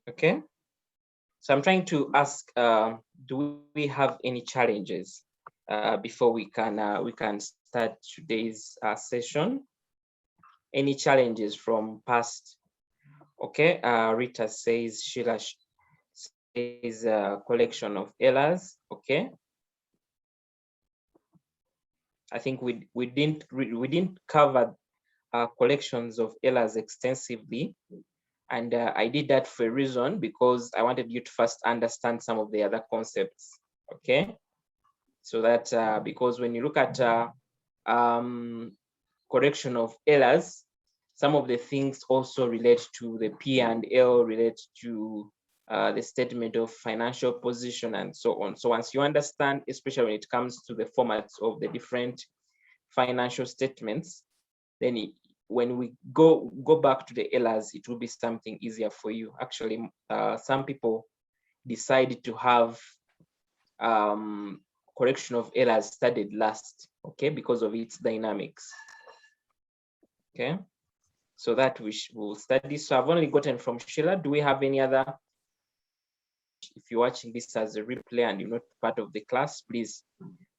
Okay, so I'm trying to ask, do we have any challenges before we can start today's session? Any challenges from past? Okay, Rita says Sheila says collection of errors. Okay, I think we didn't cover collections of errors extensively, and I did that for a reason, because I wanted you to first understand some of the other concepts. Okay, so that because when you look at correction of errors, some of the things also relate to the P&L, relate to the statement of financial position, and so on. So once you understand, especially when it comes to the formats of the different financial statements, then when we go back to the errors, it will be something easier for you. Actually, some people decide to have correction of errors studied last, okay, because of its dynamics. Okay, so that we will study. So I've only gotten from Sheila. Do we have any other? If you're watching this as a replay and you're not part of the class, please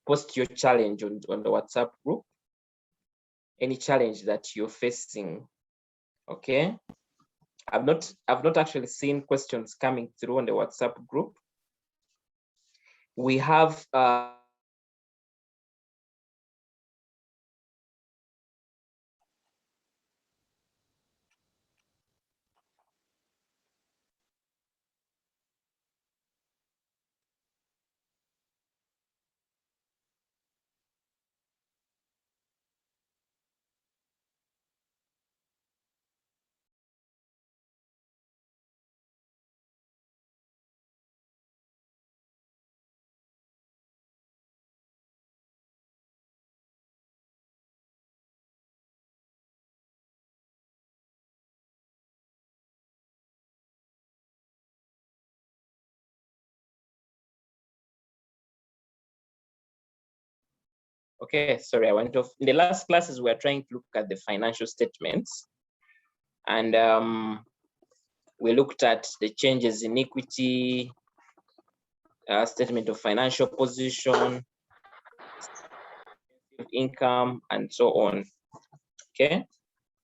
post your challenge on the WhatsApp group. Any challenge that you're facing. Okay, I've not actually seen questions coming through on the WhatsApp group. We have okay, sorry, I went off. In the last classes, we were trying to look at the financial statements, and we looked at the changes in equity, statement of financial position, income, and so on. Okay,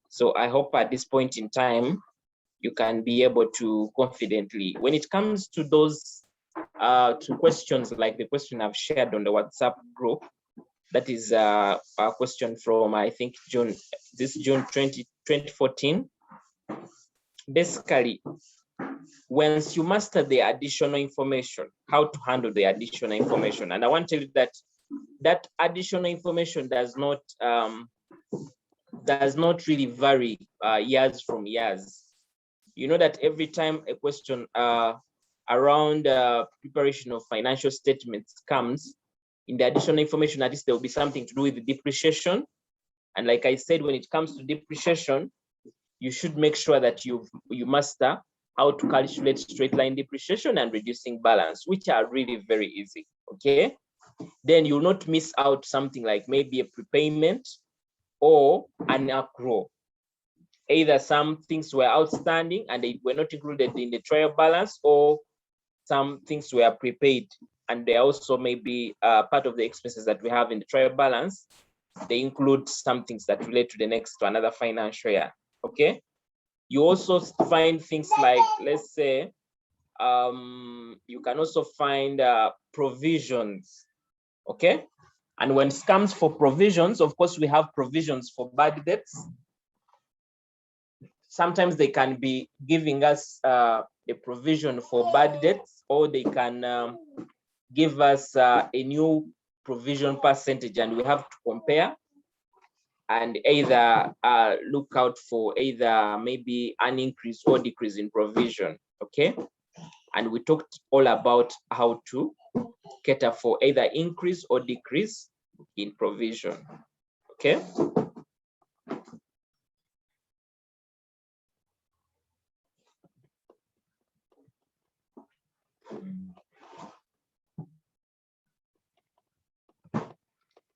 so I hope at this point in time, you can be able to confidently, when it comes to those two questions, like the question I've shared on the WhatsApp group, that is a question from, I think, June 2014. Basically, once you master the additional information, how to handle the additional information, and I want to tell you that that additional information does not really vary years from years. You know that every time a question around preparation of financial statements comes, in the additional information, at least there will be something to do with the depreciation. And like I said, when it comes to depreciation, you should make sure that you master how to calculate straight line depreciation and reducing balance, which are really very easy. Okay, then you'll not miss out something like maybe a prepayment or an accrual. Either some things were outstanding and they were not included in the trial balance, or some things were prepaid and they also may be part of the expenses that we have in the trial balance. They include some things that relate to another financial year. Okay, you also find things like, let's say, you can also find provisions. Okay, and when it comes for provisions, of course, we have provisions for bad debts. Sometimes they can be giving us a provision for bad debts, or they can give us a new provision percentage, and we have to compare and either look out for either maybe an increase or decrease in provision. Okay, and we talked all about how to cater for either increase or decrease in provision. Okay,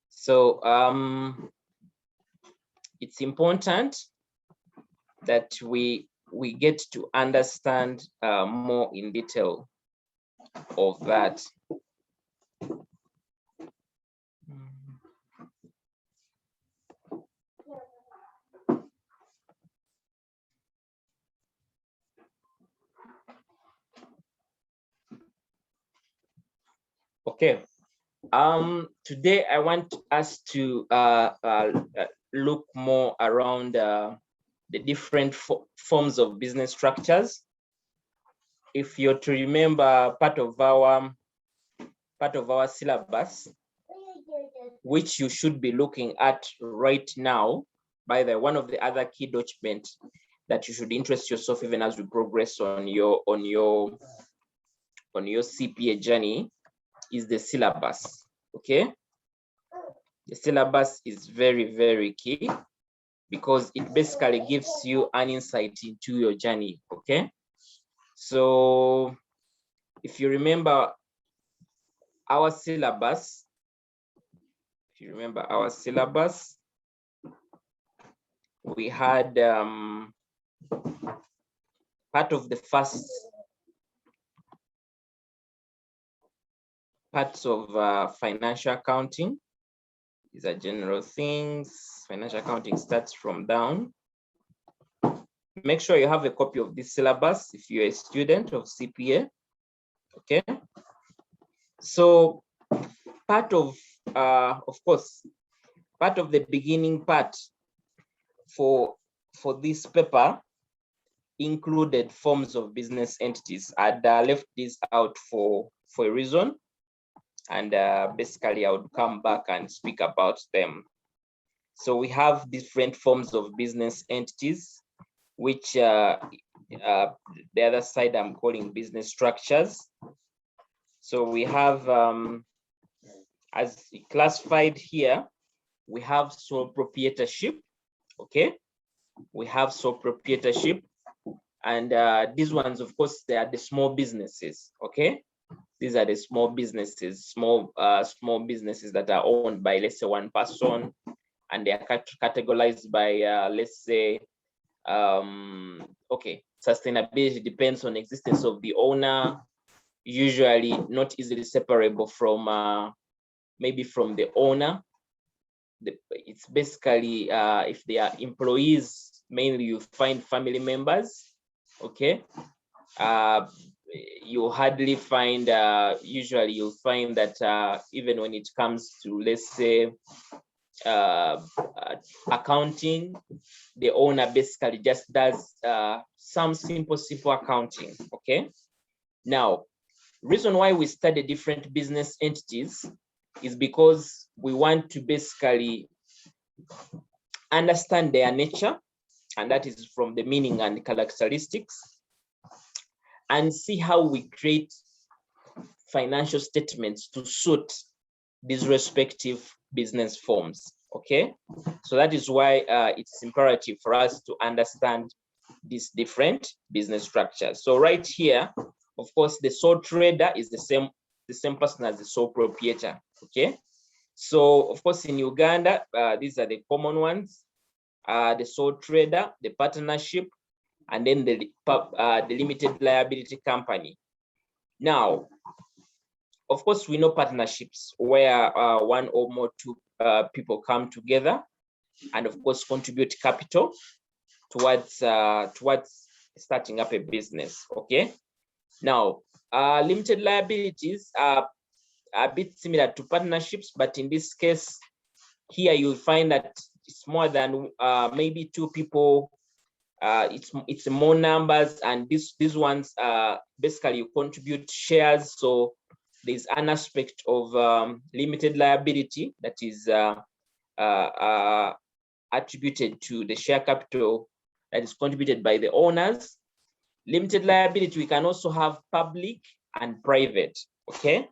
so it's important that we we get to understand more in detail of that. Okay. Today I want us to look more around the different forms of business structures. If you're to remember part of our syllabus, which you should be looking at right now, by the one of the other key documents that you should interest yourself even as we progress on your CPA journey, is the syllabus. Okay, the syllabus is very, very key because it basically gives you an insight into your journey. Okay, so if you remember our syllabus, we had part of the first parts of financial accounting. These are general things. Financial accounting starts from down. Make sure you have a copy of this syllabus if you're a student of CPA. Okay. So part of course, part of the beginning part for this paper included forms of business entities. I'd left this out for a reason, and basically I would come back and speak about them. So we have different forms of business entities, which the other side I'm calling business structures. So we have, as classified here, we have sole proprietorship. Okay, we have sole proprietorship, and these ones, of course, they are the small businesses. Okay, these are the small businesses, small businesses that are owned by, let's say, one person, and they are categorized by, let's say, okay, sustainability depends on existence of the owner, usually not easily separable from maybe from the owner. It's basically if they are employees, mainly you find family members. Okay, you hardly find, usually you'll find that even when it comes to, let's say, accounting, the owner basically just does some simple accounting. Okay, now reason why we study different business entities is because we want to basically understand their nature, and that is from the meaning and characteristics, and see how we create financial statements to suit these respective business forms. Okay, so that is why it's imperative for us to understand these different business structures. So right here, of course, the sole trader is the same person as the sole proprietor. Okay, so of course in Uganda, these are the common ones: the sole trader, the partnership, and then the limited liability company. Now, of course, we know partnerships where one or more two people come together and, of course, contribute capital towards starting up a business. Okay. Now, limited liabilities are a bit similar to partnerships, but in this case, here you'll find that it's more than maybe two people. It's more numbers, and these ones basically you contribute shares. So there's an aspect of limited liability that is attributed to the share capital that is contributed by the owners. Limited liability, we can also have public and private. Okay,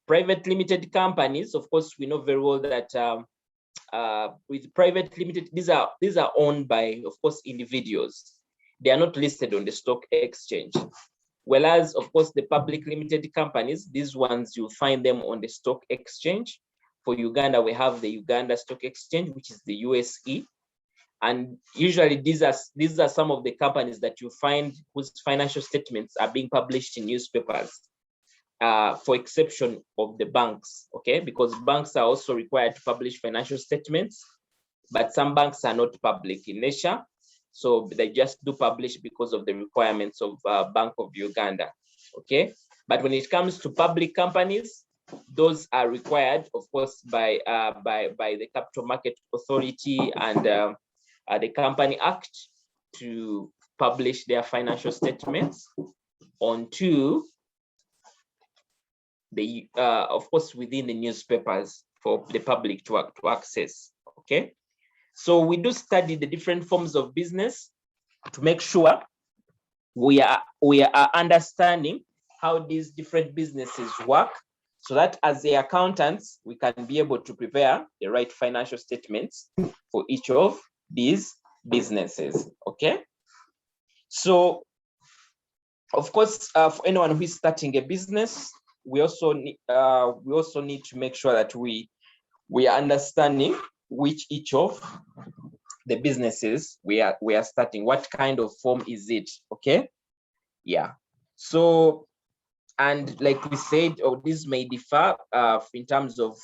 private limited companies, of course, we know very well that with private limited, these are owned by, of course, individuals. They are not listed on the stock exchange. Whereas, of course, the public limited companies, these ones, you'll find them on the stock exchange. For Uganda, we have the Uganda Stock Exchange, which is the USE. And usually these are some of the companies that you find whose financial statements are being published in newspapers, for exception of the banks, okay? Because banks are also required to publish financial statements, but some banks are not public in nature. So they just do publish because of the requirements of Bank of Uganda, okay? But when it comes to public companies, those are required, of course, by the Capital Market Authority and the Company Act to publish their financial statements onto the, of course, within the newspapers for the public to access, okay? So we do study the different forms of business to make sure we are understanding how these different businesses work, so that as the accountants, we can be able to prepare the right financial statements for each of these businesses, okay? So, of course, for anyone who is starting a business, we also need to make sure that we are understanding which each of the businesses we are starting, what kind of form is it, okay? Yeah. So, and like we said, this may differ in terms of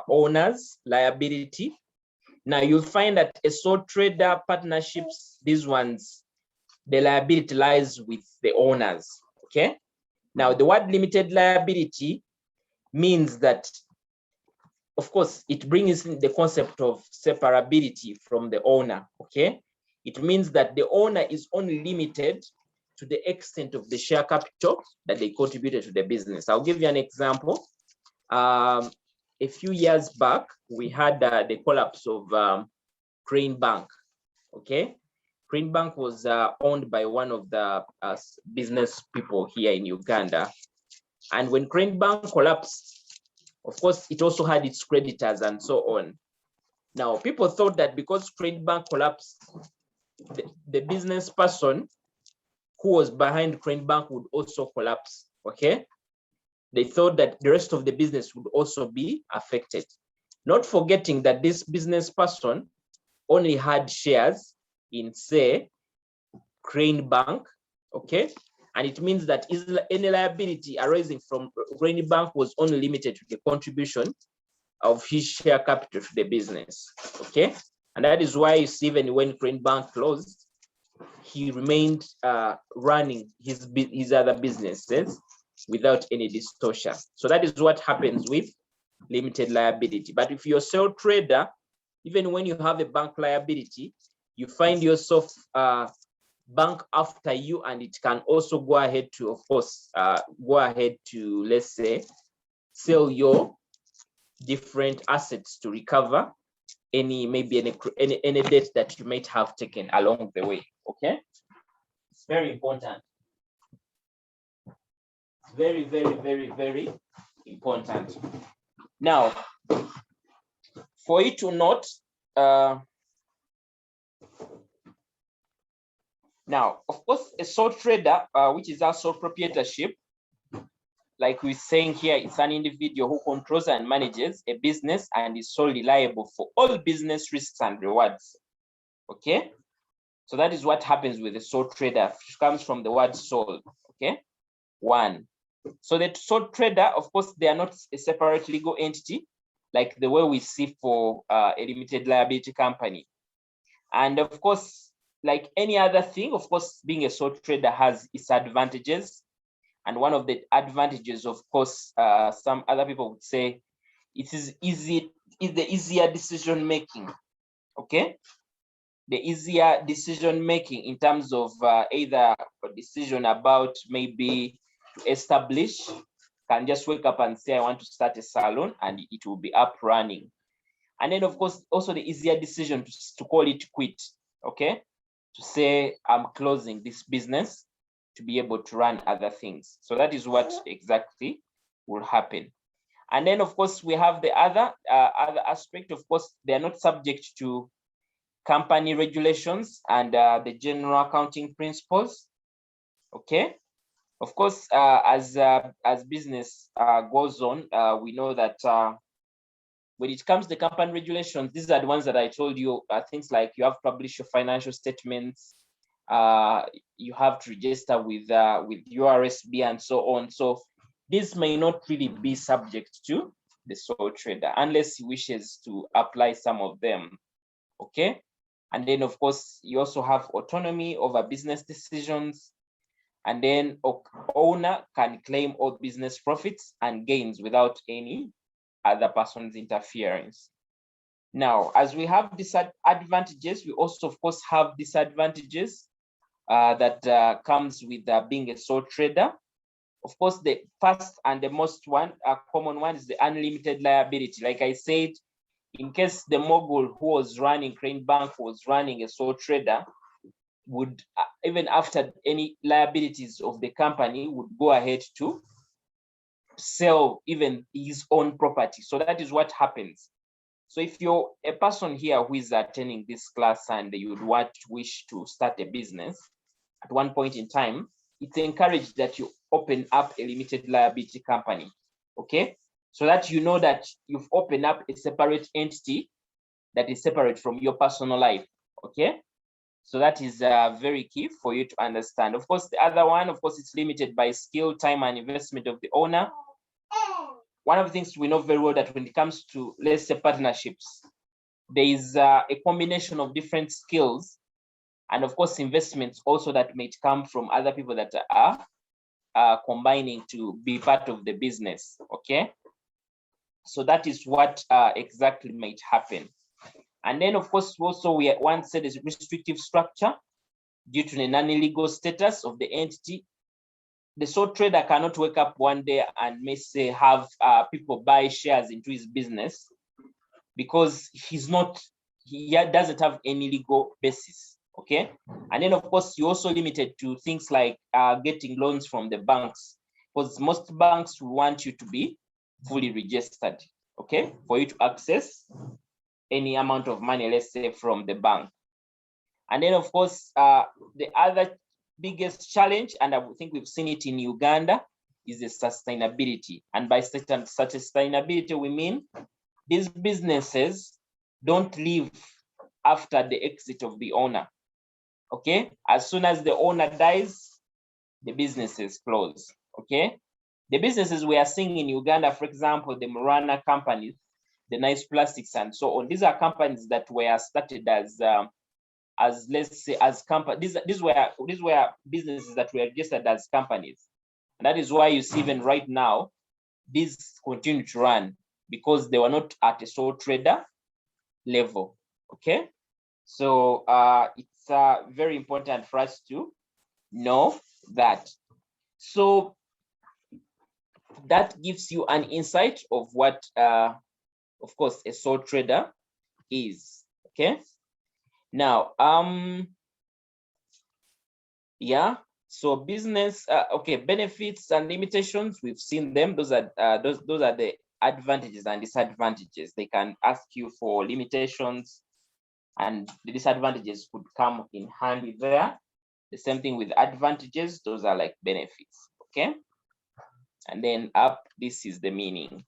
owners, liability. Now you'll find that a sole trader partnerships, these ones, the liability lies with the owners, okay? Now the word limited liability means that, of course, it brings in the concept of separability from the owner, okay? It means that the owner is only limited to the extent of the share capital that they contributed to the business. I'll give you an example. A few years back, we had the collapse of Crane Bank, okay? Crane Bank was owned by one of the business people here in Uganda. And when Crane Bank collapsed, of course, it also had its creditors and so on. Now, people thought that because Crane Bank collapsed, the business person who was behind Crane Bank would also collapse, okay? They thought that the rest of the business would also be affected. Not forgetting that this business person only had shares in, say, Crane Bank, okay? And it means that any liability arising from Crane Bank was only limited to the contribution of his share capital to the business, okay? And that is why you see, even when Crane Bank closed, he remained running his other businesses without any distortion. So that is what happens with limited liability. But if you're a sole trader, even when you have a bank liability, you find yourself bank after you, and it can also go ahead to, of course, let's say, sell your different assets to recover any debt that you might have taken along the way, okay? It's very important. Very, very, very, very important. Now, for you to note, now, of course, a sole trader, which is also proprietorship, like we're saying here, it's an individual who controls and manages a business and is solely liable for all business risks and rewards, okay? So that is what happens with a sole trader, which comes from the word sole, okay? One. So the sole trader, of course, they are not a separate legal entity, like the way we see for a limited liability company. And of course, like any other thing, of course, being a sole trader has its advantages. And one of the advantages, of course, some other people would say, it is the easier decision making, okay? The easier decision making in terms of either a decision about maybe to establish, can just wake up and say, I want to start a salon, and it will be up running. And then, of course, also the easier decision to call it quit, okay? To say, I'm closing this business to be able to run other things. So that is what exactly will happen. And then, of course, we have the other aspect. Of course, they are not subject to company regulations and the general accounting principles, okay? Of course, as business goes on, we know that when it comes to the company regulations, these are the ones that I told you, things like you have to publish your financial statements, you have to register with URSB and so on. So this may not really be subject to the sole trader unless he wishes to apply some of them. Okay. And then, of course, you also have autonomy over business decisions. And then owner can claim all business profits and gains without any other person's interference. Now, as we have disadvantages, we also, of course, have disadvantages that comes with being a sole trader. Of course, the first and the most common one is the unlimited liability. Like I said, in case the mogul who was running Crane Bank was running a sole trader, would even after any liabilities of the company would go ahead to sell even his own property. So that is what happens. So if you're a person here who is attending this class and you would wish to start a business at one point in time, it's encouraged that you open up a limited liability company, okay? So that you know that you've opened up a separate entity that is separate from your personal life, okay? So that is very key for you to understand. Of course, the other one, of course, it's limited by skill, time, and investment of the owner. One of the things we know very well that when it comes to, let's say, partnerships, there is a combination of different skills and, of course, investments also that may come from other people that are combining to be part of the business, okay? So that is what exactly might happen. And then, of course, also we once said is restrictive structure due to the non-legal status of the entity. The sole trader cannot wake up one day and may say have people buy shares into his business because he doesn't have any legal basis, okay? And then, of course, you're also limited to things like getting loans from the banks, because most banks will want you to be fully registered, okay, for you to access any amount of money, let's say, from the bank. And then, of course, the other biggest challenge, and I think we've seen it in Uganda, is the sustainability. And by sustainability, we mean these businesses don't live after the exit of the owner, okay? As soon as the owner dies, the businesses close, okay? The businesses we are seeing in Uganda, for example, the Murana companies, the Nice Plastics and so on, these are companies that were started as let's say as companies. These were businesses that were registered as companies, and that is why you see even right now these continue to run because they were not at a sole trader level, okay? So it's very important for us to know that. So that gives you an insight of what of course a sole trader is, okay? Now, yeah, so business, okay, benefits and limitations, we've seen them. Those are the advantages and disadvantages. They can ask you for limitations, and the disadvantages could come in handy there. The same thing with advantages, those are like benefits, okay? And then up, this is the meaning.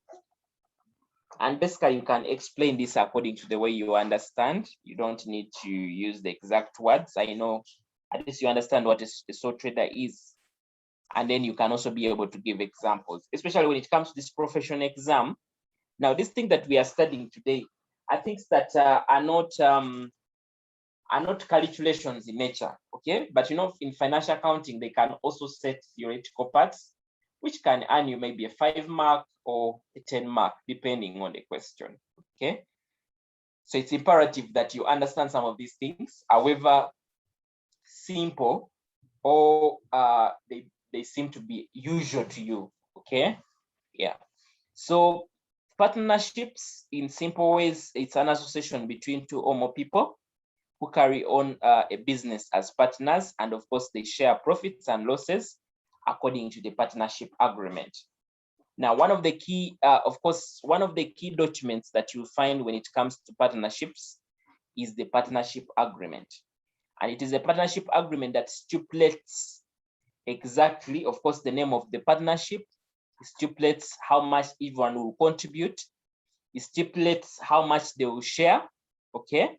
And basically, you can explain this according to the way you understand. You don't need to use the exact words. I know at least you understand what a sole trader is. And then you can also be able to give examples, especially when it comes to this professional exam. Now, this thing that we are studying today, I think that are not calculations in nature, okay? But you know, in financial accounting, they can also set theoretical parts, which can earn you maybe a 5-mark or a 10-mark, depending on the question, okay? So it's imperative that you understand some of these things, however simple or they seem to be usual to you, okay? Yeah. So partnerships, in simple ways, it's an association between two or more people who carry on a business as partners, and of course they share profits and losses according to the partnership agreement. Now, one of the key documents that you find when it comes to partnerships is the partnership agreement. And it is a partnership agreement that stipulates exactly, of course, the name of the partnership, stipulates how much everyone will contribute, It stipulates how much they will share. Okay.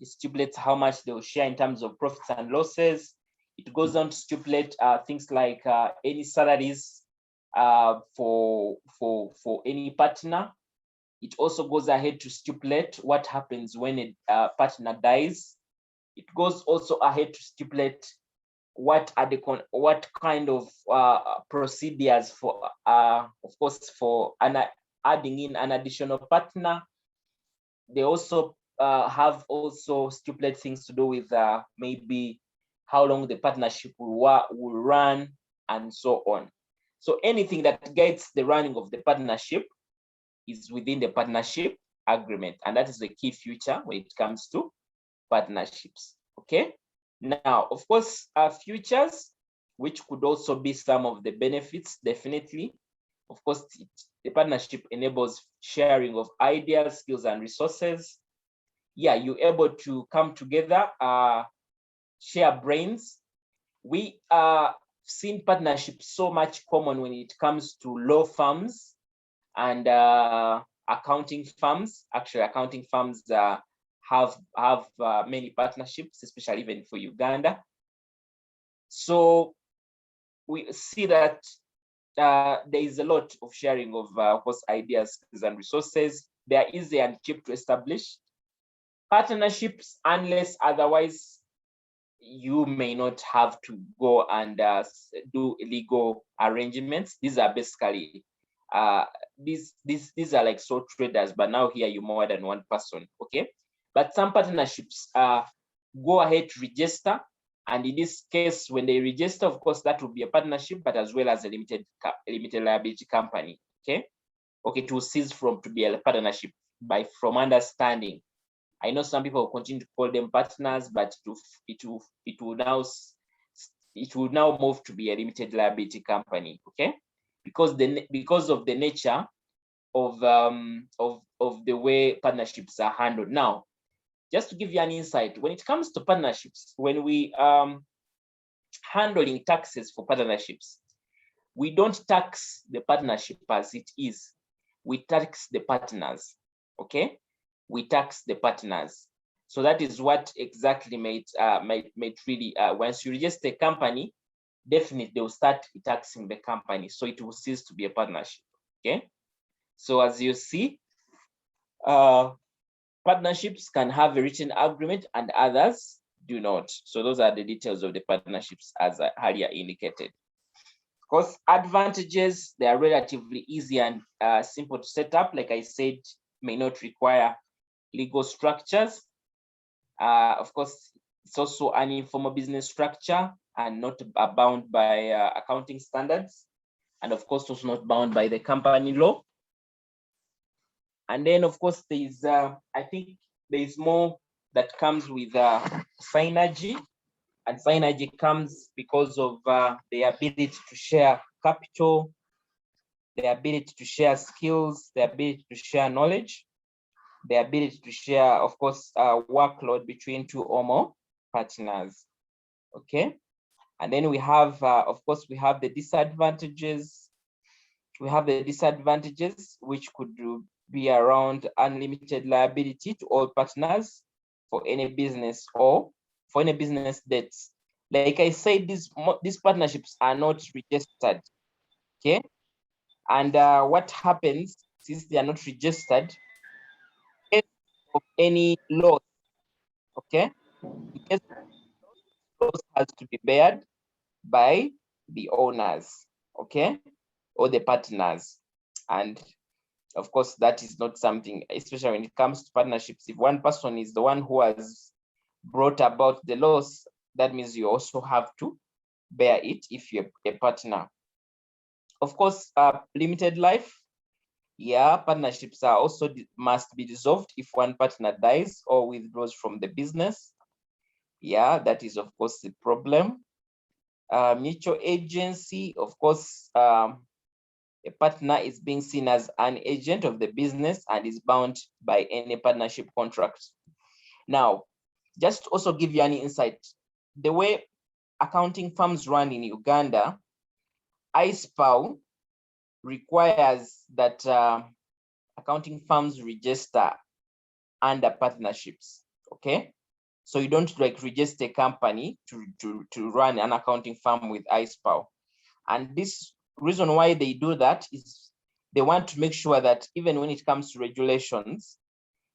It stipulates how much they will share in terms of profits and losses. It goes on to stipulate things like any salaries for any partner. It also goes ahead to stipulate what happens when a partner dies. It goes also ahead to stipulate what kind of procedures for of course for adding in an additional partner. They also have also stipulate things to do with maybe how long the partnership will run and so on. So anything that guides the running of the partnership is within the partnership agreement, and that is the key feature when it comes to partnerships. Okay. Now, of course, futures, which could also be some of the benefits, definitely. Of course, the partnership enables sharing of ideas, skills, and resources. Yeah, you're able to come together, share brains. We seen partnerships so much common when it comes to law firms and accounting firms. Actually, accounting firms have many partnerships, especially even for Uganda. So we see that there is a lot of sharing of course, ideas, skills, and resources. They are easy and cheap to establish. Partnerships, unless otherwise, you may not have to go and do legal arrangements. These are basically these are like sole traders, but now here you're more than one person. Okay, but some partnerships go ahead to register, and in this case, when they register, of course, that will be a partnership, but as well as a limited liability company. Okay, to cease from to be a partnership from understanding. I know some people will continue to call them partners, but it will now move to be a limited liability company. Okay, because of the nature of the way partnerships are handled. Now, just to give you an insight, when it comes to partnerships, when we handling taxes for partnerships, we don't tax the partnership as it is. We tax the partners. Okay, we tax the partners. So that is what exactly made really once you register a company, definitely they will start taxing the company, so it will cease to be a partnership. Okay, so as you see, partnerships can have a written agreement and others do not. So those are the details of the partnerships as I earlier indicated. Of course, advantages, they are relatively easy and simple to set up. Like I said, may not require legal structures. Of course, it's also an informal business structure and not bound by accounting standards. And of course, also not bound by the company law. And then, of course, there's, I think there's more that comes with synergy. And synergy comes because of the ability to share capital, the ability to share skills, the ability to share knowledge, the ability to share, of course, workload between two or more partners. Okay. And then we have, of course, we have the disadvantages. We have the disadvantages, which could be around unlimited liability to all partners for any business or for any business debts. Like I said, these partnerships are not registered. Okay. And what happens since they are not registered, in case of any loss, okay, in case loss has to be bared by the owners, okay, or the partners. And of course, that is not something, especially when it comes to partnerships. If one person is the one who has brought about the loss, that means you also have to bear it if you're a partner. Of course, limited life. Yeah, partnerships are also must be dissolved if one partner dies or withdraws from the business. Yeah, that is of course the problem. Mutual agency, of course, a partner is being seen as an agent of the business and is bound by any partnership contract. Now, just to also give you an insight, the way accounting firms run in Uganda, ISPAU requires that accounting firms register under partnerships. Okay, so you don't like register a company to run an accounting firm with iSpow. And this reason why they do that is they want to make sure that even when it comes to regulations,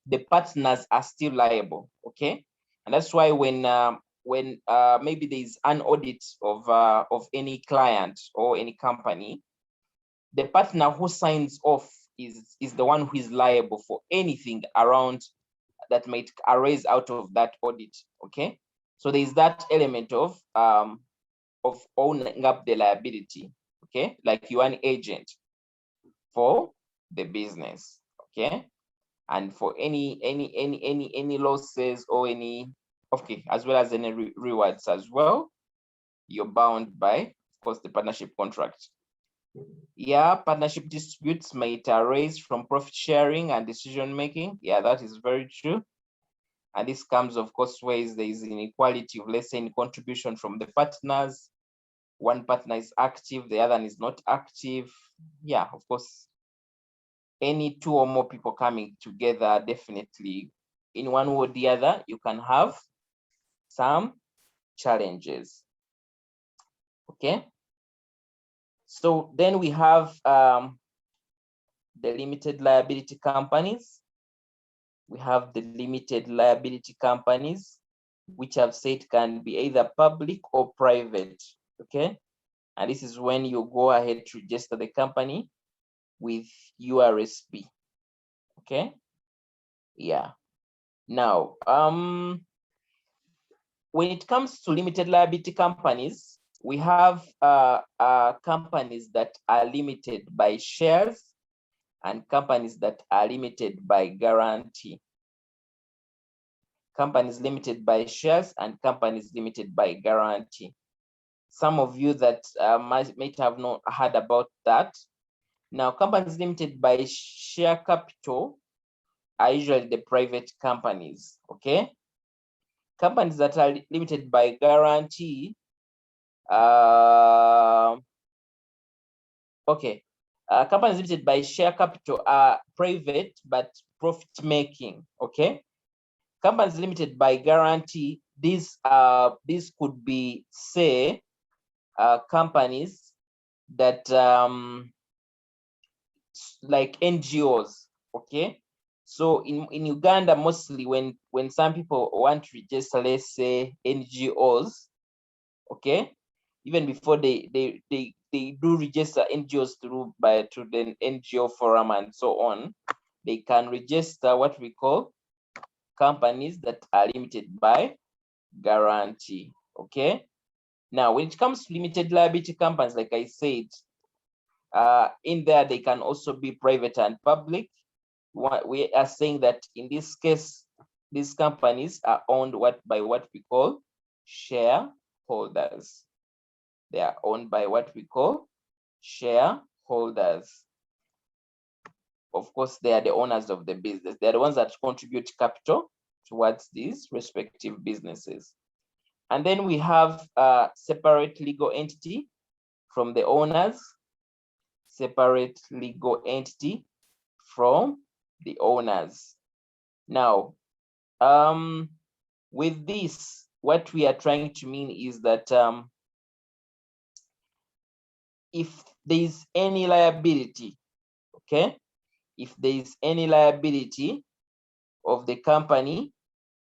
the partners are still liable. Okay, and that's why when maybe there is an audit of any client or any company, the partner who signs off is the one who is liable for anything around that might arise out of that audit. Okay, so there is that element of owning up the liability. Okay, like you are an agent for the business. Okay, and for any losses or any, okay, as well as any rewards as well, you're bound by, of course, the partnership contract. Yeah, partnership disputes might arise from profit sharing and decision making. Yeah, that is very true. And this comes, of course, ways there is inequality of, let's say, in contribution from the partners. One partner is active, the other is not active. Yeah, of course, any two or more people coming together, definitely in one way or the other, you can have some challenges. Okay, so then we have the limited liability companies. We have the limited liability companies, which I've said can be either public or private. Okay, and this is when you go ahead to register the company with URSP. Okay, yeah. Now, when it comes to limited liability companies, we have companies that are limited by shares and companies that are limited by guarantee. Companies limited by shares and companies limited by guarantee. Some of you that might have not heard about that. Now, companies limited by share capital are usually the private companies. Okay, companies that are limited by guarantee, companies limited by share capital are private but profit making. Okay, companies limited by guarantee, these could be, say, companies that like NGOs. Okay, so in Uganda, mostly when some people want to register, let's say, NGOs, okay, even before they do register NGOs through the NGO forum and so on, they can register what we call companies that are limited by guarantee. Okay, now when it comes to limited liability companies, like I said, in there they can also be private and public. We are saying that in this case, these companies are owned by what we call shareholders. They are owned by what we call shareholders. Of course, they are the owners of the business. They are the ones that contribute capital towards these respective businesses. And then we have a separate legal entity from the owners, separate legal entity from the owners. Now, with this, what we are trying to mean is that if there is any liability, okay, if there is any liability of the company,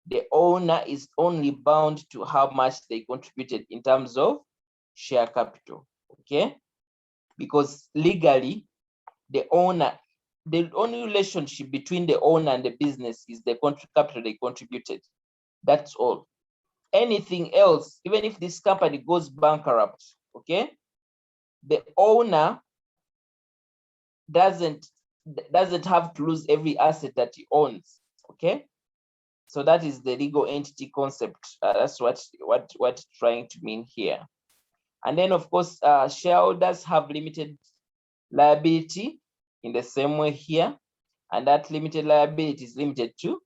the owner is only bound to how much they contributed in terms of share capital. Okay, because legally, the only relationship between the owner and the business is the capital they contributed. That's all. Anything else, even if this company goes bankrupt, okay, the owner doesn't have to lose every asset that he owns. Okay, so that is the legal entity concept. That's what trying to mean here. And then, of course, shareholders have limited liability in the same way here, and that limited liability is limited to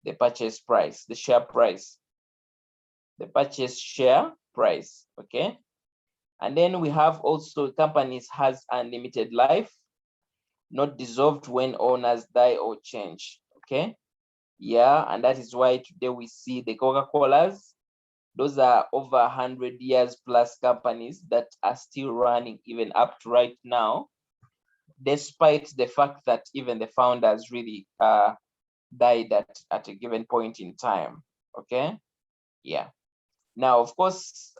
the purchase price, the share price, the purchase share price. Okay, and then we have also companies has unlimited life, not dissolved when owners die or change. Okay. Yeah, and that is why today we see the Coca-Colas. Those are over 100 years plus companies that are still running even up to right now, despite the fact that even the founders really died at a given point in time. Okay. Yeah. Now, of course,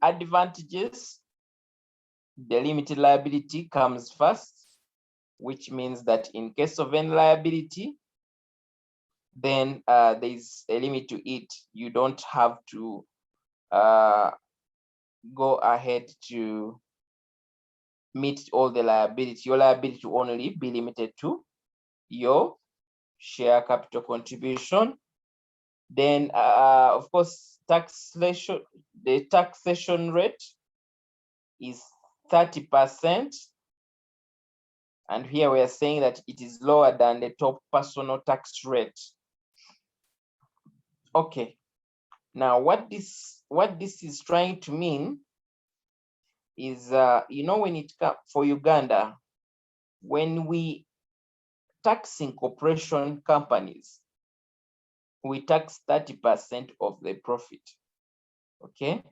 advantages, the limited liability comes first, which means that in case of any liability, then there's a limit to it. You don't have to go ahead to meet all the liability. Your liability will only be limited to your share capital contribution. Then, of course, taxation, the taxation rate is 30%. And here we are saying that it is lower than the top personal tax rate. Okay. Now, what this is trying to mean is, when it comes for Uganda, when we taxing corporation companies, we tax 30% of the profit. Okay,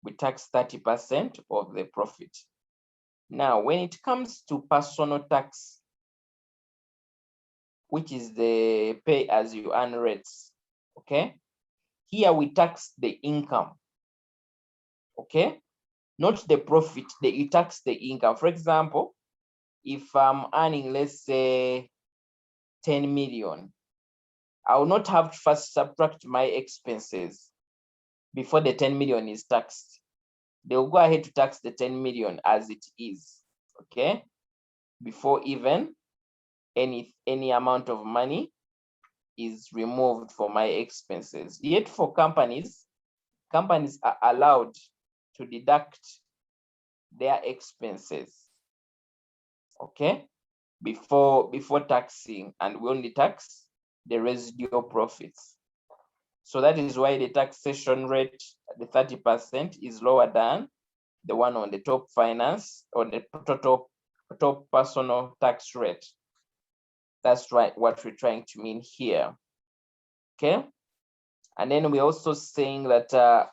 we tax 30% of the profit. Now, when it comes to personal tax, which is the pay as you earn rates, okay, here we tax the income. Okay, not the profit, you tax the income. For example, if I'm earning, let's say 10 million, I will not have to first subtract my expenses before the 10 million is taxed. They'll go ahead to tax the 10 million as it is, okay, before even any amount of money is removed for my expenses. Yet for companies are allowed to deduct their expenses, okay, before taxing, and we only tax the residual profits. So that is why the taxation rate, the 30%, is lower than the one on the top finance or the top personal tax rate. That's right, what we're trying to mean here. Okay. And then we're also saying that a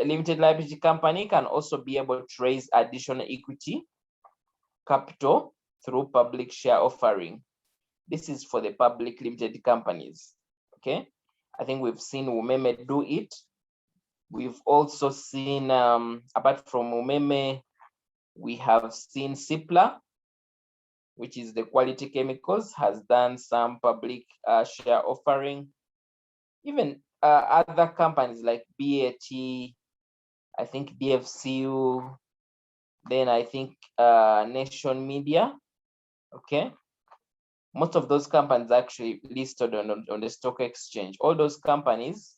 limited liability company can also be able to raise additional equity capital through public share offering. This is for the public limited companies. Okay. I think we've seen Umeme do it. We've also seen, apart from Umeme, we have seen Cipla, which is the Quality Chemicals, has done some public share offering. Even other companies like BAT, I think DFCU, then I think Nation Media, okay? Most of those companies actually listed on the stock exchange. All those companies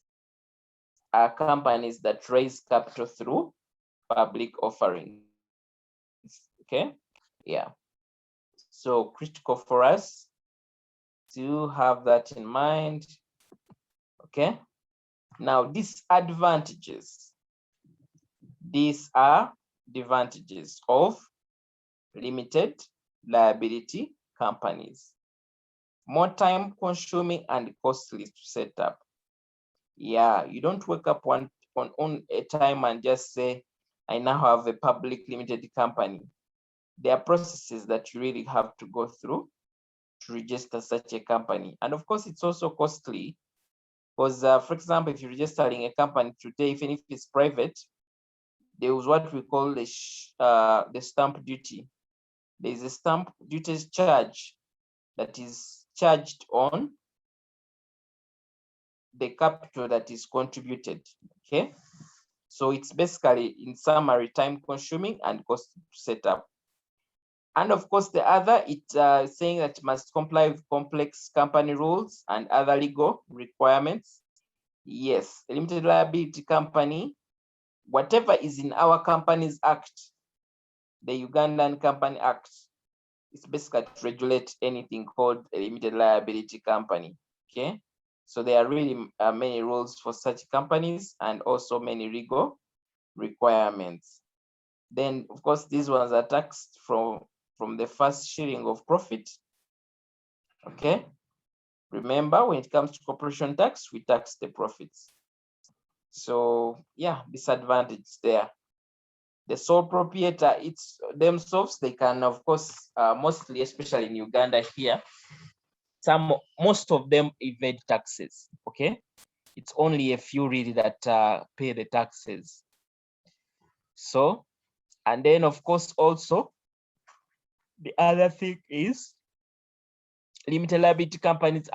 are companies that raise capital through public offerings, okay? Yeah. So critical for us to have that in mind, okay? Now, disadvantages. These are the advantages of limited liability companies. More time consuming and costly to set up. Yeah, you don't wake up on a time and just say, I now have a public limited company. There are processes that you really have to go through to register such a company. And of course, it's also costly because, for example, if you're registering a company today, even if it's private, there is what we call the stamp duty. There is a stamp duty charge that is charged on the capital that is contributed, okay? So it's basically, in summary, time consuming and cost to set up. And of course, the other, it's saying that it must comply with complex company rules and other legal requirements. Yes, a limited liability company, whatever is in our Companies Act, the Ugandan Company Act, it's basically to regulate anything called a limited liability company, okay? So there are really many rules for such companies and also many legal requirements. Then, of course, these ones are taxed from from the first shilling of profit. Okay. Remember, when it comes to corporation tax, we tax the profits. So yeah, disadvantage there. The sole proprietor, it's themselves, they can, of course, mostly, especially in Uganda here, most of them evade taxes. Okay. It's only a few really that pay the taxes. So, and then of course, also, the other thing is limited liability companies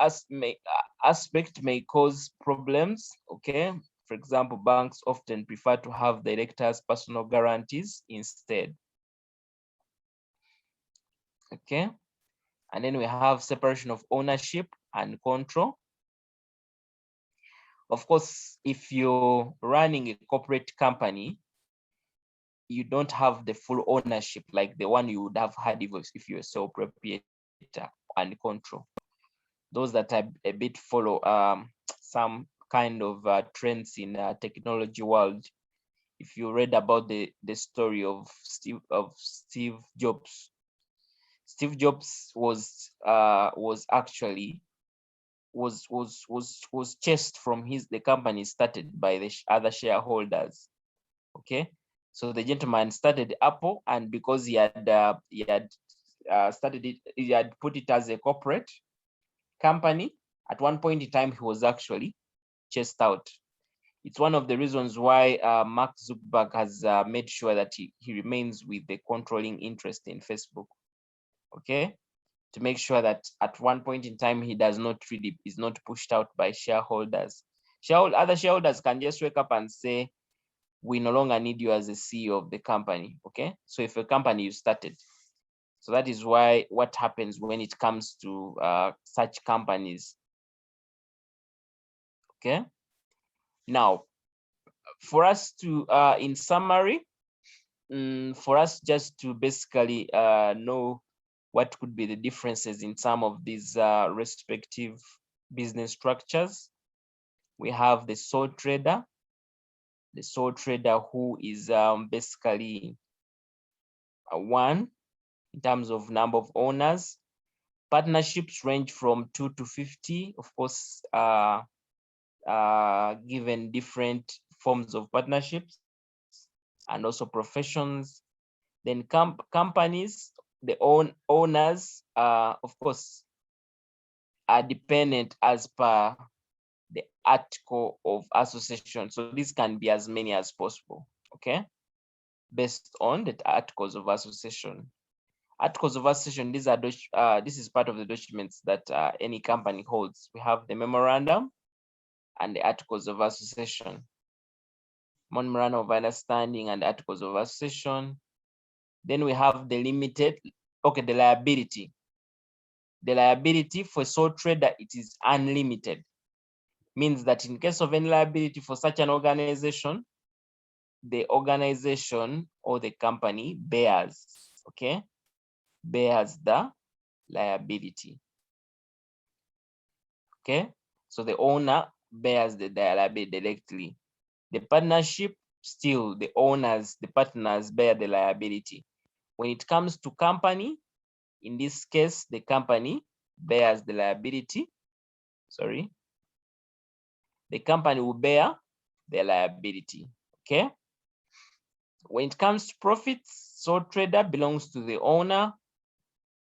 aspect may cause problems. Okay. For example, banks often prefer to have directors' personal guarantees instead. Okay. And then we have separation of ownership and control. Of course, if you're running a corporate company, you don't have the full ownership like the one you would have had if you're a sole proprietor and control. Those that are a bit follow some kind of trends in technology world. If you read about the story of Steve Jobs, Steve Jobs was actually was chased from the company started by the other shareholders. Okay, so the gentleman started Apple, and because he had started it, he had put it as a corporate company. At one point in time, he was actually chased out. It's one of the reasons why Mark Zuckerberg has made sure that he remains with the controlling interest in Facebook. Okay, to make sure that at one point in time he is not pushed out by shareholders. Other shareholders can just wake up and say, we no longer need you as a CEO of the company. Okay, so if a company you started, so that is why what happens when it comes to such companies. Okay, now for us to in summary, for us just to basically know what could be the differences in some of these respective business structures. We have the sole trader who is basically one in terms of number of owners. Partnerships range from 2 to 50, of course, given different forms of partnerships and also professions. Then companies, the owners, of course, are dependent as per the article of association. So this can be as many as possible, okay, based on the articles of association. Articles of association, these are this is part of the documents that any company holds. We have the memorandum and the articles of association. Memorandum of understanding and articles of association. Then we have the limited, okay, the liability. The liability for sole trader, it is unlimited. Means that in case of any liability for such an organization, the organization or the company bears, okay, bears the liability. Okay, so the owner bears the liability directly. The partnership, still the owners, the partners bear the liability. When it comes to company, in this case, the company bears the liability. Sorry. The company will bear the liability. Okay. When it comes to profits, sole trader belongs to the owner.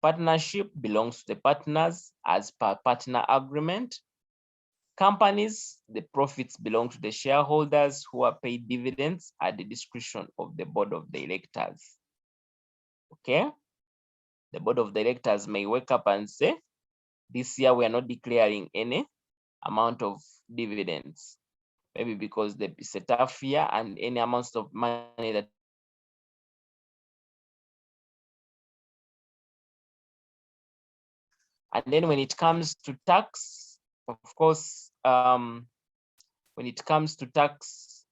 Partnership belongs to the partners as per partner agreement. Companies, the profits belong to the shareholders who are paid dividends at the discretion of the board of directors. Okay. The board of directors may wake up and say, this year we are not declaring any amount of dividends. Maybe because it's a tough year and any amounts of money that and then when it comes to tax, of course, when it comes to tax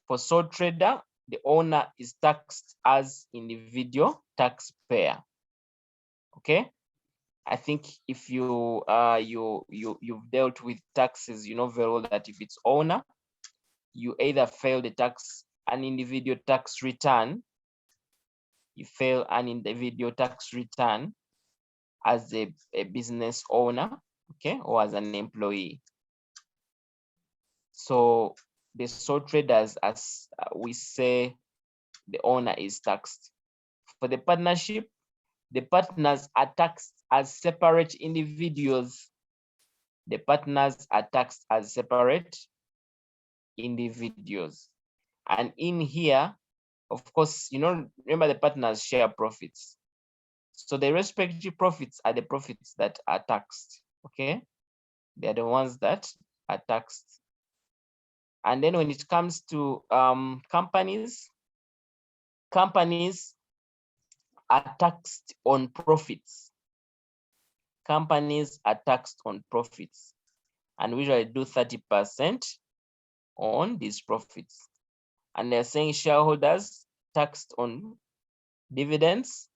for sole trader, the owner is taxed as individual taxpayer. Okay, I think if you you've dealt with taxes, you know very well that if it's owner, you either fail the tax, an individual tax return, you file an individual tax return as a business owner, okay, or as an employee. So the sole traders, as we say, the owner is taxed. For the partnership, the partners are taxed as separate individuals. The partners are taxed as separate individuals. And in here, of course, remember the partners share profits. So the respective profits are the profits that are taxed, okay? They are the ones that are taxed. And then when it comes to companies are taxed on profits. Companies are taxed on profits, and we usually do 30% on these profits. And they're saying shareholders taxed on dividends,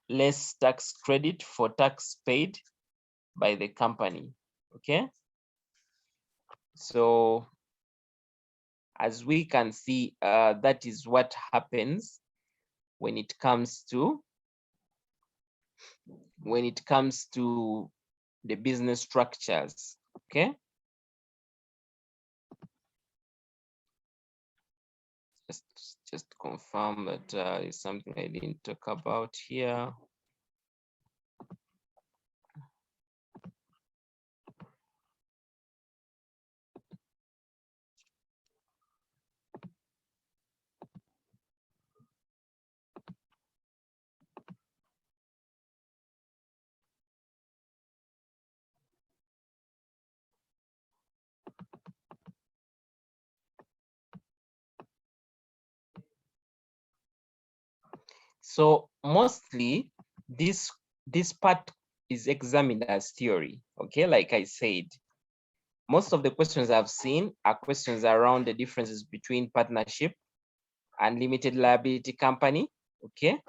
less tax credit for tax paid by the company, okay? So as we can see, that is what happens when it comes to the business structures, okay? Just confirm that is something I didn't talk about here. So mostly this part is examined as theory, okay? Like I said, most of the questions I've seen are questions around the differences between partnership and limited liability company, okay?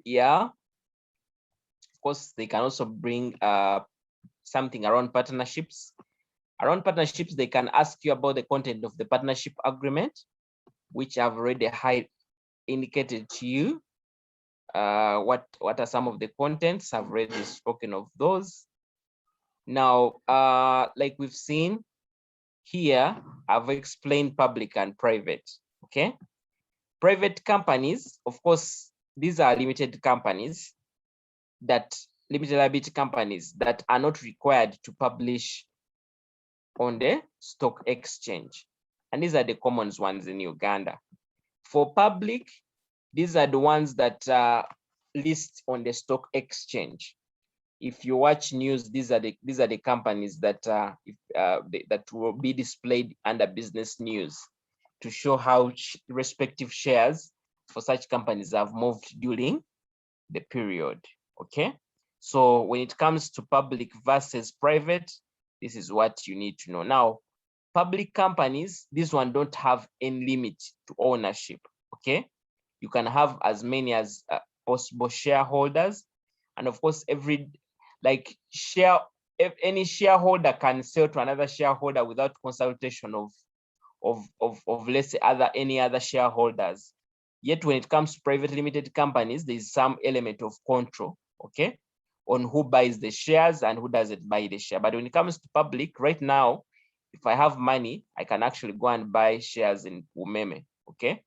Yeah, of course, they can also bring something around partnerships. Around partnerships, they can ask you about the content of the partnership agreement, which I've already indicated to you. What are some of the contents? I've already spoken of those. Now, like we've seen here, I've explained public and private, okay? Private companies, of course, these are limited companies, limited liability companies that are not required to publish on the stock exchange. And these are the common ones in Uganda. For public, these are the ones that list on the stock exchange. If you watch news, these are the companies that that will be displayed under business news to show how respective shares for such companies have moved during the period, okay? So when it comes to public versus private, this is what you need to know. Now, public companies, this one don't have any limit to ownership, okay? You can have as many as possible shareholders. And of course, any shareholder can sell to another shareholder without consultation of let's say any other shareholders. Yet when it comes to private limited companies, there is some element of control, okay, on who buys the shares and who doesn't buy the share. But when it comes to public, right now, if I have money, I can actually go and buy shares in Umeme, okay,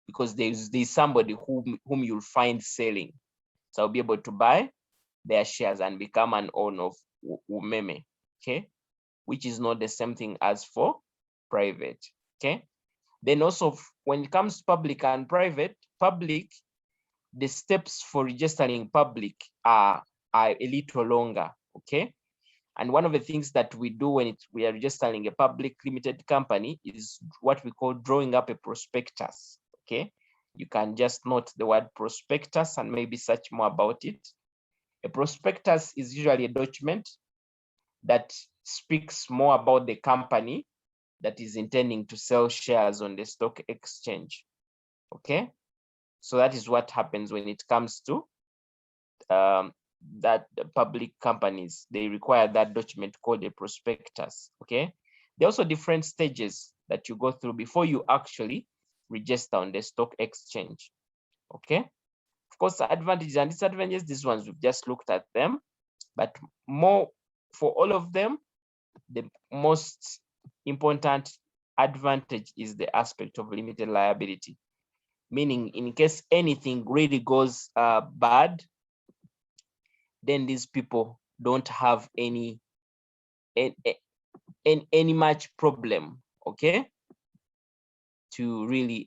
because there's somebody whom you'll find selling. So I'll be able to buy their shares and become an owner of Umeme, okay, which is not the same thing as for private, okay. Then also when it comes to public and private, the steps for registering public are a little longer, okay. And one of the things that we do when we are registering a public limited company is what we call drawing up a prospectus, okay. You can just note the word prospectus and maybe search more about it. A prospectus is usually a document that speaks more about the company that is intending to sell shares on the stock exchange, okay? So that is what happens when it comes to that public companies. They require that document called a prospectus, okay? There are also different stages that you go through before you actually register on the stock exchange. Okay, of course, advantages and disadvantages, these ones we've just looked at them, but more for all of them, the most important advantage is the aspect of limited liability, meaning in case anything really goes bad, then these people don't have any much problem, okay, to really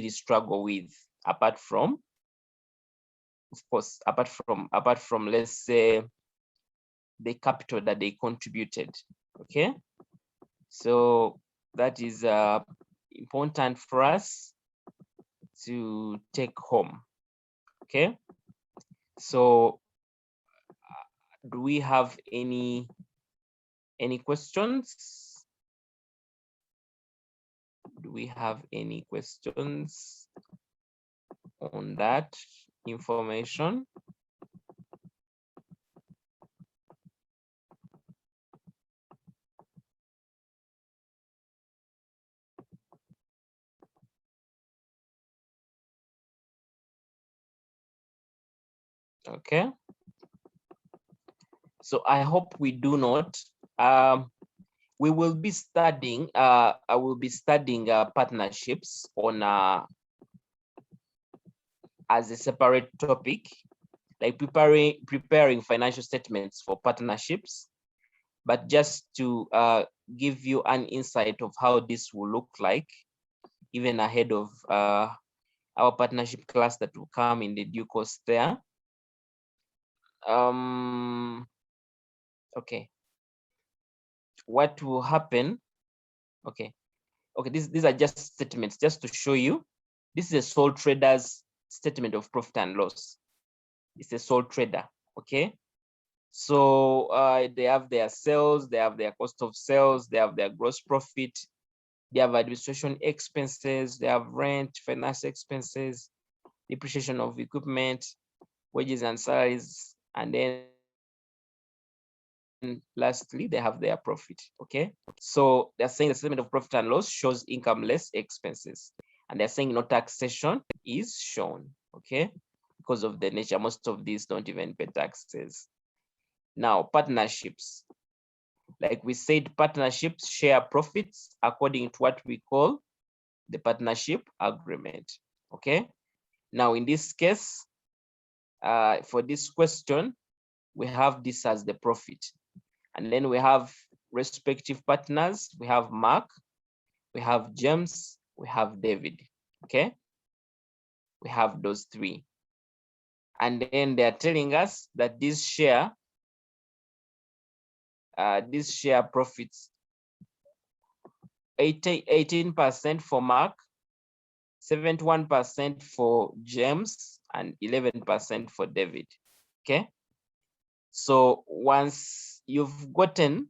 struggle with, apart from, of course, apart from let's say the capital that they contributed. Okay, so that is important for us to take home. Okay, so do we have any questions? Do we have any questions on that information? Okay, so I hope we do not. We will be studying, I will be studying partnerships on as a separate topic, like preparing financial statements for partnerships. But just to give you an insight of how this will look like, even ahead of our partnership class that will come in the due course there. Okay, what will happen? Okay, these are just statements just to show you. This is a sole trader's statement of profit and loss. It's a sole trader. Okay, so they have their sales, they have their cost of sales, they have their gross profit, they have administration expenses, they have rent, finance expenses, depreciation of equipment, wages and salaries, and then lastly they have their profit. Okay, so they're saying the statement of profit and loss shows income less expenses, and they're saying no taxation is shown. Okay, because of the nature, most of these don't even pay taxes. Now, partnerships, like we said, partnerships share profits according to what we call the partnership agreement. Okay, now in this case, for this question, we have this as the profit, and then we have respective partners. We have Mark, we have James, we have David. Okay, we have those three, and then they are telling us that this share profits 18% for Mark, 71% for James, and 11% for David. Okay, so once you've gotten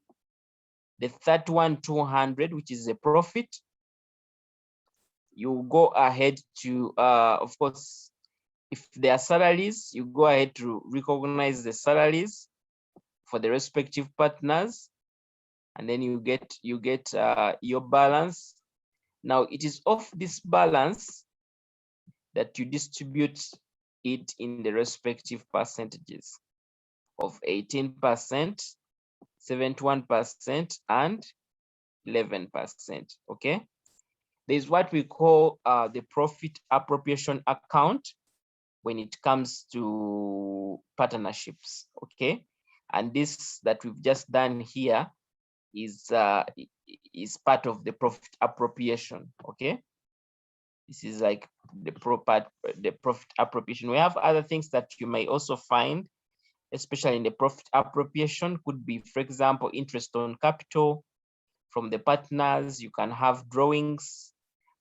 the 31,200, which is a profit, you go ahead to of course, if there are salaries, you go ahead to recognize the salaries for the respective partners, and then you get your balance. Now it is off this balance that you distribute it in the respective percentages of 18%, 71%, and 11%. Okay, there's what we call the profit appropriation account when it comes to partnerships. Okay, and this that we've just done here is part of the profit appropriation. Okay, this is like the profit appropriation. We have other things that you may also find, especially in the profit appropriation. Could be, for example, interest on capital from the partners. You can have drawings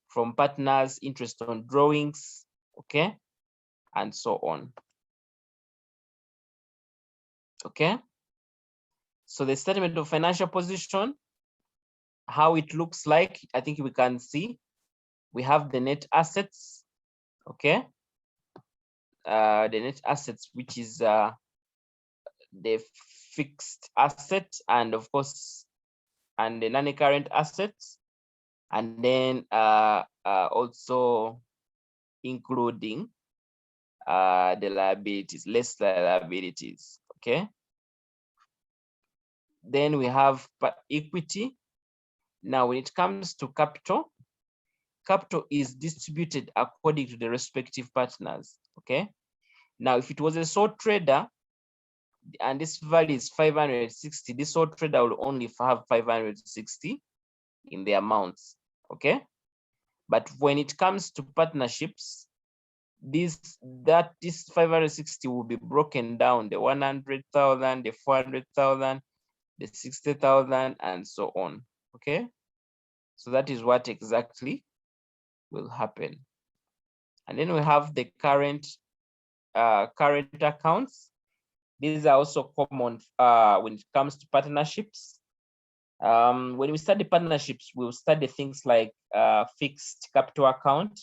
from partners, interest on drawings. Okay, and so on. Okay, so the statement of financial position, how it looks like, I think we can see we have the net assets. Okay, the net assets, which is the fixed asset, and of course, and the non-current assets, and then also including the liabilities, less liabilities. Okay. Then we have equity. Now, when it comes to capital, capital is distributed according to the respective partners. Okay. Now, if it was a sole trader and this value is 560, this sole trader will only have 560 in the amounts. Okay. But when it comes to partnerships, this 560 will be broken down, the 100,000, the 400,000, the 60,000, and so on. Okay. So that is what exactly will happen. And then we have the current accounts. These are also common when it comes to partnerships. When we study partnerships, we'll study things like fixed capital account,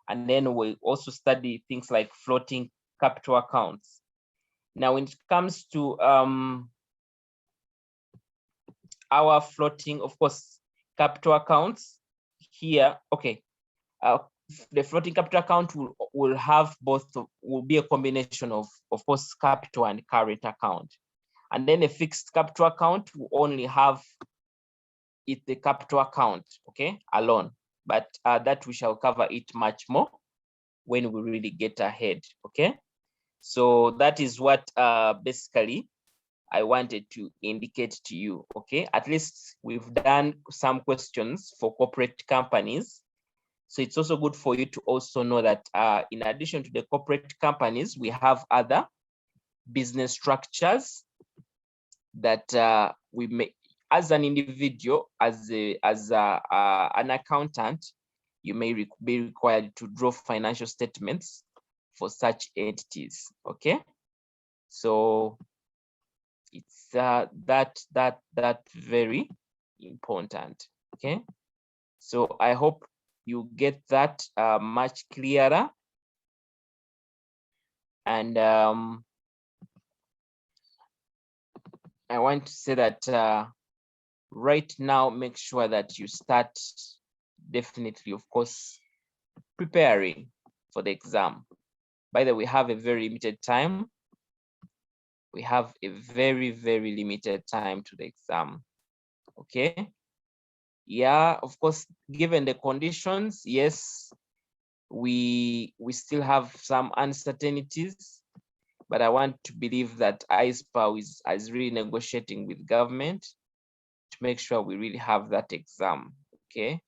and then we also study things like floating capital accounts. Now, when it comes to our floating, of course, capital accounts here, okay, the floating capital account will have both, will be a combination of course, capital and current account. And then a fixed capital account will only have the capital account, okay, alone. But that we shall cover it much more when we really get ahead, okay? So that is what basically I wanted to indicate to you, okay? At least we've done some questions for corporate companies. So it's also good for you to also know that in addition to the corporate companies, we have other business structures that we may, as an individual, as an accountant, you may be required to draw financial statements for such entities. Okay, so it's that very important. Okay, so I hope you get that much clearer. And I want to say that right now, make sure that you start definitely, of course, preparing for the exam. By the way, we have a very limited time. We have a very, very limited time to the exam. Okay. Yeah, of course, given the conditions, yes, we still have some uncertainties, but I want to believe that ISPA is really negotiating with government to make sure we really have that exam. Okay,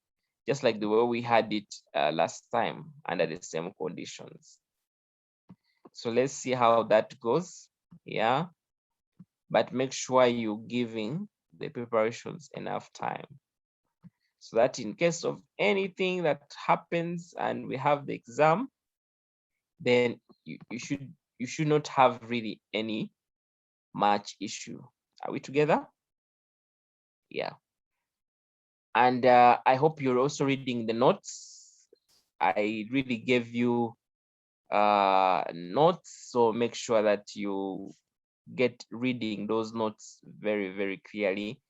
just like the way we had it last time under the same conditions. So let's see how that goes. Yeah, but make sure you're giving the preparations enough time so that in case of anything that happens and we have the exam, then you should not have really any much issue. Are we together? Yeah. And I hope you're also reading the notes. I really gave you notes, so make sure that you get reading those notes very, very clearly.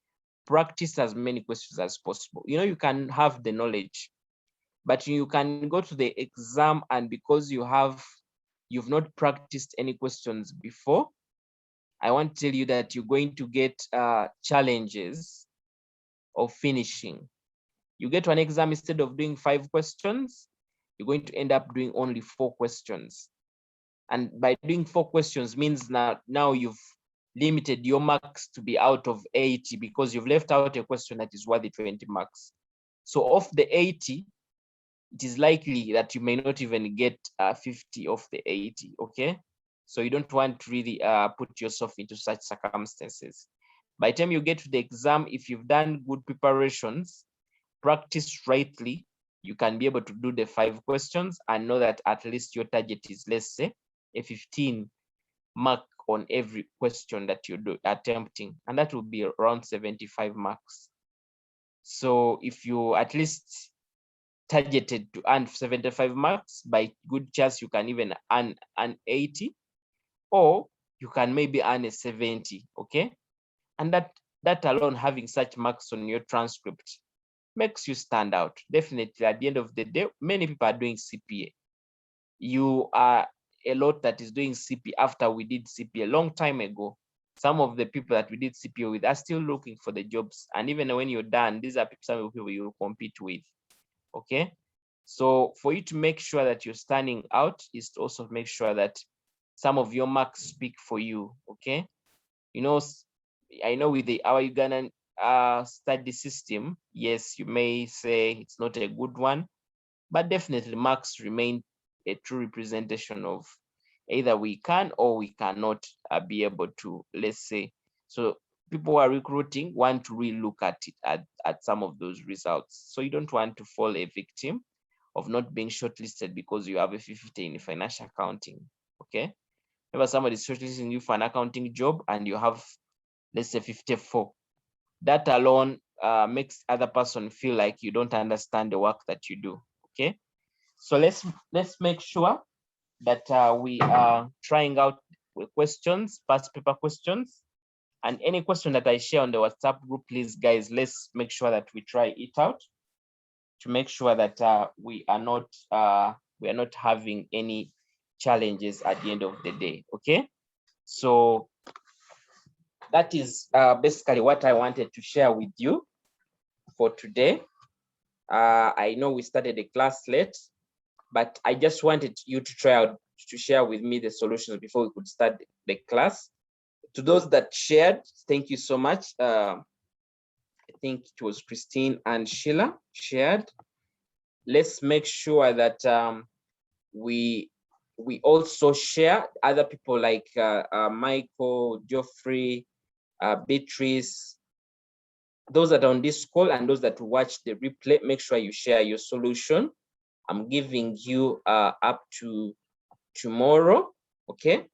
Practice as many questions as possible. You know, you can have the knowledge, but you can go to the exam, and because you've not practiced any questions before, I want to tell you that you're going to get challenges of finishing. You get to an exam, instead of doing 5 questions, you're going to end up doing only 4 questions. And by doing 4 questions means now you've limited your marks to be out of 80 because you've left out a question that is worth 20 marks. So of the 80, it is likely that you may not even get 50 of the 80, okay? So you don't want to really put yourself into such circumstances. By the time you get to the exam, if you've done good preparations, practice rightly, you can be able to do the 5 questions and know that at least your target is, let's say, a 15 mark on every question that you do attempting, and that will be around 75 marks. So if you at least targeted to earn 75 marks, by good chance you can even earn an 80, or you can maybe earn a 70. Okay, and that alone, having such marks on your transcript, makes you stand out. Definitely, at the end of the day, many people are doing CPA. You are a lot that is doing CPA after we did CPA a long time ago. Some of the people that we did CPA with are still looking for the jobs. And even when you're done, these are some of the people you will compete with. Okay. So for you to make sure that you're standing out is to also make sure that some of your marks speak for you. Okay. You know, I know with our Ugandan study system, yes, you may say it's not a good one, but definitely marks remain a true representation of either we can or we cannot be able to, let's say. So people who are recruiting want to really look at it, at some of those results. So you don't want to fall a victim of not being shortlisted because you have a 50 in financial accounting. Okay. If somebody is shortlisting you for an accounting job and you have, let's say, 54, that alone makes other person feel like you don't understand the work that you do. Okay. So let's make sure that we are trying out questions, past paper questions, and any question that I share on the WhatsApp group, please guys, let's make sure that we try it out to make sure that we are not having any challenges at the end of the day. Okay. So that is basically what I wanted to share with you for today. I know we started the class late, but I just wanted you to try out to share with me the solutions before we could start the class. To those that shared, thank you so much. I think it was Christine and Sheila shared. Let's make sure that we also share other people like Michael, Geoffrey, Beatrice, those that are on this call and those that watch the replay. Make sure you share your solution. I'm giving you up to tomorrow. Okay.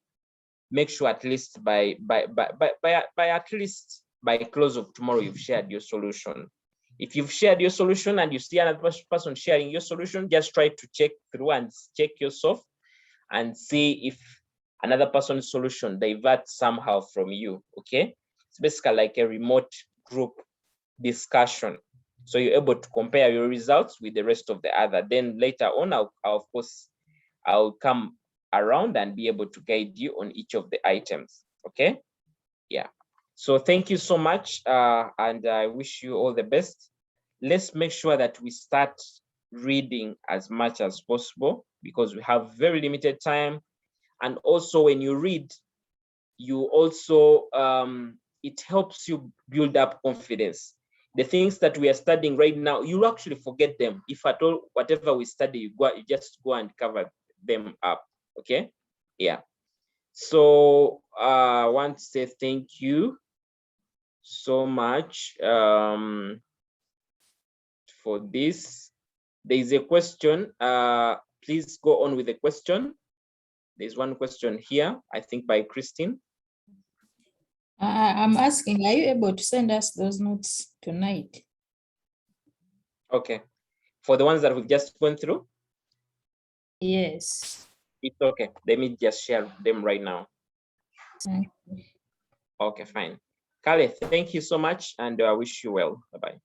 Make sure at least by at least by close of tomorrow you've shared your solution. If you've shared your solution and you see another person sharing your solution, just try to check through and check yourself and see if another person's solution diverts somehow from you. Okay. It's basically like a remote group discussion. So you're able to compare your results with the rest of the other. Then later on, of course, I'll come around and be able to guide you on each of the items. Okay. Yeah. So thank you so much. And I wish you all the best. Let's make sure that we start reading as much as possible because we have very limited time. And also when you read, you also, it helps you build up confidence. The things that we are studying right now, you actually forget them. If at all, whatever we study, you just go and cover them up. Okay. Yeah. So I want to say thank you so much for this. There is a question. Please go on with the question. There's one question here, I think by Christine. I'm asking, are you able to send us those notes tonight? Okay. For the ones that we've just gone through? Yes. It's okay. Let me just share them right now. Okay. Okay, fine. Kale, thank you so much and I wish you well. Bye-bye.